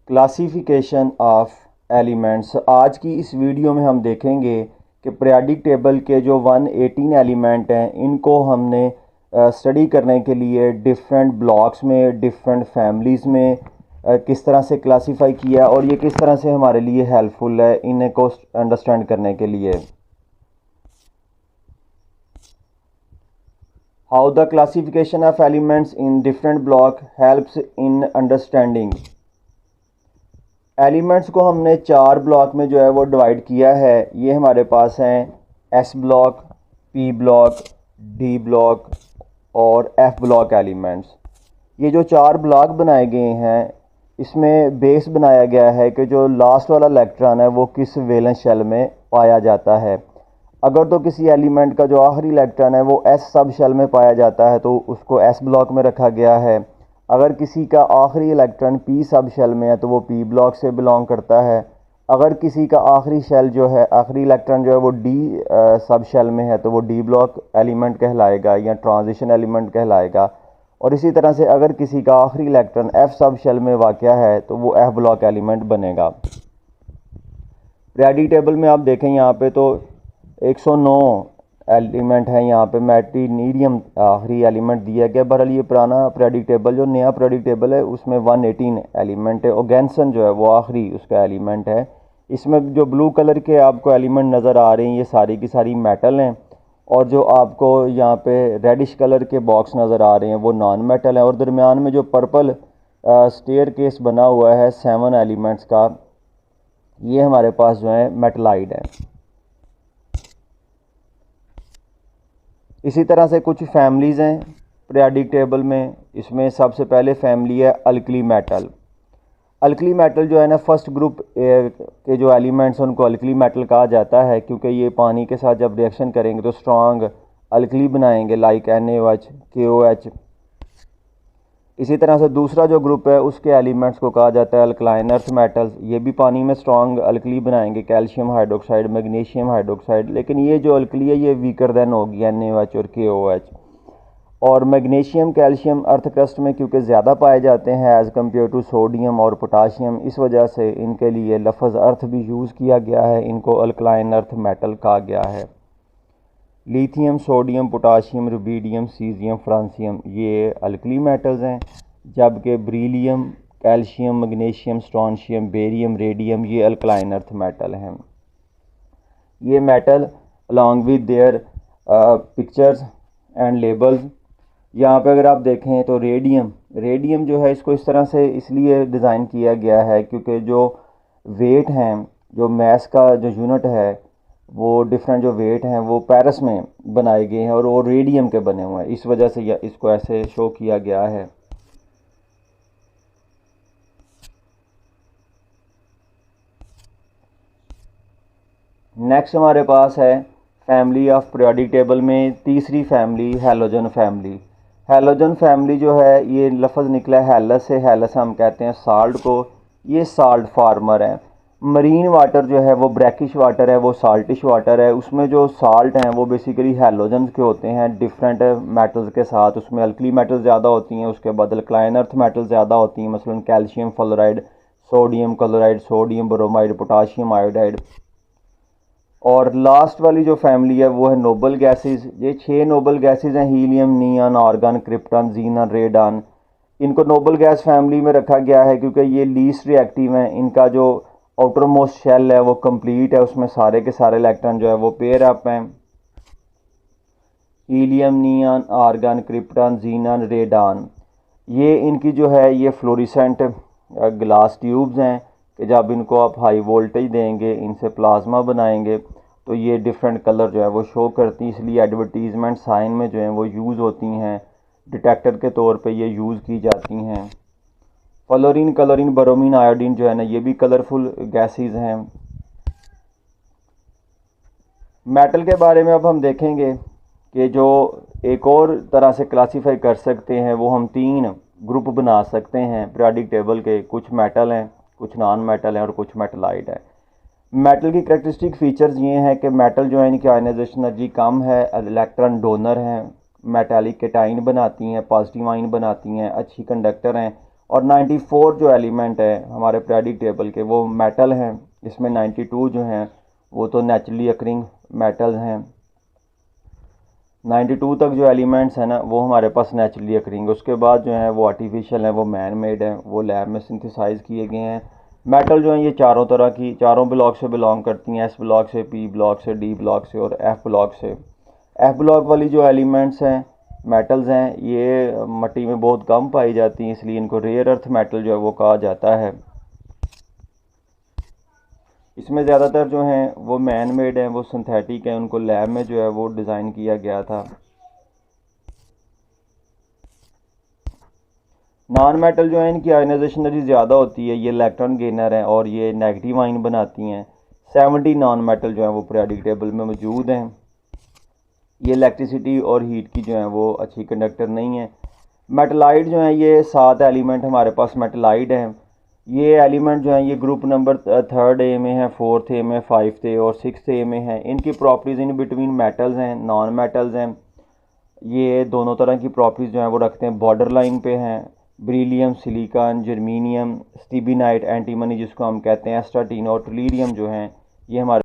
Classification of elements. आज की इस वीडियो में हम देखेंगे कि पीरियोडिक टेबल के जो 118 एलिमेंट हैं इनको हमने स्टडी करने के लिए डिफरेंट ब्लॉक्स में, डिफरेंट फैमिलीज़ में किस तरह से क्लासिफाई किया और ये किस तरह से हमारे लिए हेल्पफुल है इन्हें को अंडरस्टैंड करने के लिए। How the classification of elements in different block helps in understanding. Elements को हमने 4 ब्लॉक में जो है वो डिवाइड किया है। ये हमारे पास हैं S block, P block, D block और एफ ब्लॉक एलिमेंट्स। ये जो 4 ब्लॉक बनाए गए हैं इसमें बेस बनाया गया है कि जो लास्ट वाला इलेक्ट्रॉन है वो किस वैलेंस शेल में पाया जाता है। अगर तो किसी एलिमेंट का जो आखिरी इलेक्ट्रॉन है वो एस सब शेल में पाया जाता है तो उसको एस ब्लॉक में रखा गया है। अगर किसी का आखिरी इलेक्ट्रॉन पी सब शेल में है तो वो पी ब्लॉक से बिलोंग करता है। अगर किसी का आखिरी शेल जो है, आखिरी इलेक्ट्रॉन जो है वो डी सब शेल में है तो वो डी ब्लॉक एलिमेंट कहलाएगा या ट्रांजिशन एलिमेंट कहलाएगा। और इसी तरह से अगर किसी का आखिरी इलेक्ट्रॉन एफ सब शेल में वाक़या है तो वो एफ ब्लॉक एलिमेंट बनेगा। पीरियोडिक टेबल में आप देखें यहाँ पे तो 109 एलिमेंट है। यहाँ पे मेटिनीडियम आखिरी एलिमेंट दिया गया। बहरहाल ये पुराना पीरियोडिक टेबल, जो नया पीरियोडिक टेबल है उसमें 118 एलिमेंट है। ओगेनसन जो है वो आखिरी उसका एलिमेंट है। इसमें जो ब्लू कलर के आपको एलिमेंट नज़र आ रहे हैं ये सारी की सारी मेटल हैं और जो आपको यहाँ पे रेडिश कलर के बॉक्स नज़र आ रहे हैं वो नॉन मेटल हैं। और दरमियान में जो पर्पल स्टेयर केस बना हुआ है 7 एलिमेंट्स का, ये हमारे पास जो है मेटलाइड है। इसी तरह से कुछ फैमिलीज़ हैं पीरियोडिक टेबल में। इसमें सबसे पहले फैमिली है अल्कली मेटल। अल्कली मेटल जो है ना, फर्स्ट ग्रुप के जो एलिमेंट्स हैं उनको अल्कली मेटल कहा जाता है क्योंकि ये पानी के साथ जब रिएक्शन करेंगे तो स्ट्रॉन्ग अल्कली बनाएंगे, लाइक NaOH, KOH। इसी तरह से दूसरा जो ग्रुप है उसके एलिमेंट्स को कहा जाता है अल्कलाइन अर्थ मेटल्स। ये भी पानी में स्ट्रॉन्ग अल्कली बनाएंगे, कैल्शियम हाइड्रोक्साइड, मैग्नीशियम हाइड्रोक्साइड। लेकिन ये जो अल्कली है ये वीकर देन होगी NaOH और KOH। और मैग्नीशियम, कैल्शियम अर्थ क्रस्ट में क्योंकि ज़्यादा पाए जाते हैं एज़ कम्पेयर टू सोडियम और पोटाशियम, इस वजह से इनके लिए लफ्ज़ अर्थ भी यूज़ किया गया है, इनको अल्कलाइन अर्थ मेटल कहा गया है। Lithium, sodium, potassium, rubidium, caesium, francium ये अल्कली मेटल्स हैं, जबकि beryllium, calcium, magnesium, strontium, barium, radium ये अल्कलाइन अर्थ मेटल हैं। ये metal along with their pictures and labels, यहाँ पे अगर आप देखें तो रेडियम जो है इसको इस तरह से इसलिए डिज़ाइन किया गया है क्योंकि जो वेट हैं, जो मैस का जो यूनिट है वो डिफरेंट जो वेट हैं वो पेरिस में बनाए गए हैं और वो रेडियम के बने हुए हैं, इस वजह से इसको ऐसे शो किया गया है। नेक्स्ट हमारे पास है फैमिली ऑफ पीरियोडिक टेबल में तीसरी family halogen family. Halogen family जो है ये लफ्ज़ निकला है हैलस से। हैलस हम कहते हैं साल्ट को। ये साल्ट फार्मर है। मरीन वाटर जो है वो ब्रैकिश वाटर है, वो साल्टिश वाटर है। उसमें जो साल्ट हैं वो बेसिकली हैलोजन के होते हैं डिफरेंट मेटल्स के साथ। उसमें अल्कली मेटल ज़्यादा होती हैं, उसके बाद अल्कलाइन अर्थ मेटल ज़्यादा होती हैं, मसलन calcium fluoride, sodium chloride, sodium bromide, potassium iodide. और लास्ट वाली जो फैमिली है वो है नोबल गैसेस। ये 6 नोबल गैसेस हैं, helium, neon, argon, krypton, xenon, radon. इनको नोबल गैस फैमिली में रखा गया है क्योंकि ये लीस्ट रिएक्टिव हैं। इनका जो आउटर मोस्ट शेल है वो कंप्लीट है, उसमें सारे के सारे इलेक्ट्रॉन जो है वो पेयर अप हैं। Helium, neon, argon, krypton, xenon, radon ये इनकी जो है ये फ्लोरिसेंट ग्लास ट्यूब्स हैं कि जब इनको आप हाई वोल्टेज देंगे, इनसे प्लाज्मा बनाएंगे तो ये डिफरेंट कलर जो है वो शो करती हैं। इसलिए एडवर्टीज़मेंट साइन में जो है वो यूज़ होती हैं, डिटेक्टर के तौर पे ये यूज़ की जाती हैं। फ्लोरीन, क्लोरीन, ब्रोमीन, आयोडीन जो है ना ये भी कलरफुल गैसेस हैं। मेटल के बारे में अब हम देखेंगे कि जो एक और तरह से क्लासीफाई कर सकते हैं वो हम 3 ग्रुप बना सकते हैं पीरियोडिक टेबल के। कुछ मेटल हैं, कुछ नॉन मेटल हैं और कुछ मेटलाइट है। मेटल की करेक्टरिस्टिक फीचर्स ये हैं कि मेटल जो है इनकी आयनाइजेशन एनर्जी कम है, इलेक्ट्रॉन डोनर हैं, मेटालिक कैटाइन बनाती हैं, पॉजिटिव आयन बनाती हैं, अच्छी कंडक्टर हैं और 94 जो एलिमेंट है हमारे पीरियोडिक टेबल के वो मेटल हैं। इसमें 92 जो हैं वो तो नेचुरली अकरिंग मेटल हैं। 92 तक जो एलिमेंट्स हैं ना वो हमारे पास नेचुरली अकरिंग, उसके बाद जो है वो आर्टिफिशियल हैं, वो मैन मेड हैं, वो लैब में सिंथेसाइज किए गए हैं। मेटल जो हैं ये चारों तरह की, चारों ब्लॉक से बिलोंग करती हैं, एस ब्लॉक से, पी ब्लॉक से, डी ब्लॉक से और एफ ब्लॉक से। एफ ब्लॉक वाली जो एलिमेंट्स हैं मेटल्स हैं ये मिट्टी में बहुत कम पाई जाती हैं, इसलिए इनको रेयर अर्थ मेटल जो है वो कहा जाता है। इसमें ज़्यादातर जो हैं वो मैन मेड हैं, वो सिंथेटिक हैं, उनको लैब में जो है वो डिज़ाइन किया गया था। नॉन मेटल जो है इनकी आयनाइजेशन एनर्जी ज़्यादा होती है, ये इलेक्ट्रॉन गेनर हैं और ये नेगेटिव आयन बनाती हैं। 70 नॉन मेटल जो हैं वो पीरियोडिक टेबल में मौजूद हैं। ये इलेक्ट्रिसिटी और हीट की जो है वो अच्छी कंडक्टर नहीं है। मेटलाइड जो है ये 7 एलिमेंट हमारे पास मेटलाइड हैं। ये एलिमेंट जो हैं ये ग्रुप नंबर 3rd ए में है, 4th ए में, 5th ए और 6th ए में है। इनकी प्रॉपर्टीज़ इन बिटवीन मेटल्स हैं, नॉन मेटल्स हैं। ये दोनों तरह की प्रॉपर्टीज़ जो हैं वो रखते हैं, बॉर्डर लाइन पे हैं। बेरिलियम, सिलिकॉन, जर्मेनियम, स्टिबिनाइट, एंटीमनी जिसको हम कहते हैं, एस्टाटीन और ट्रिलियम जो हैं ये हमारे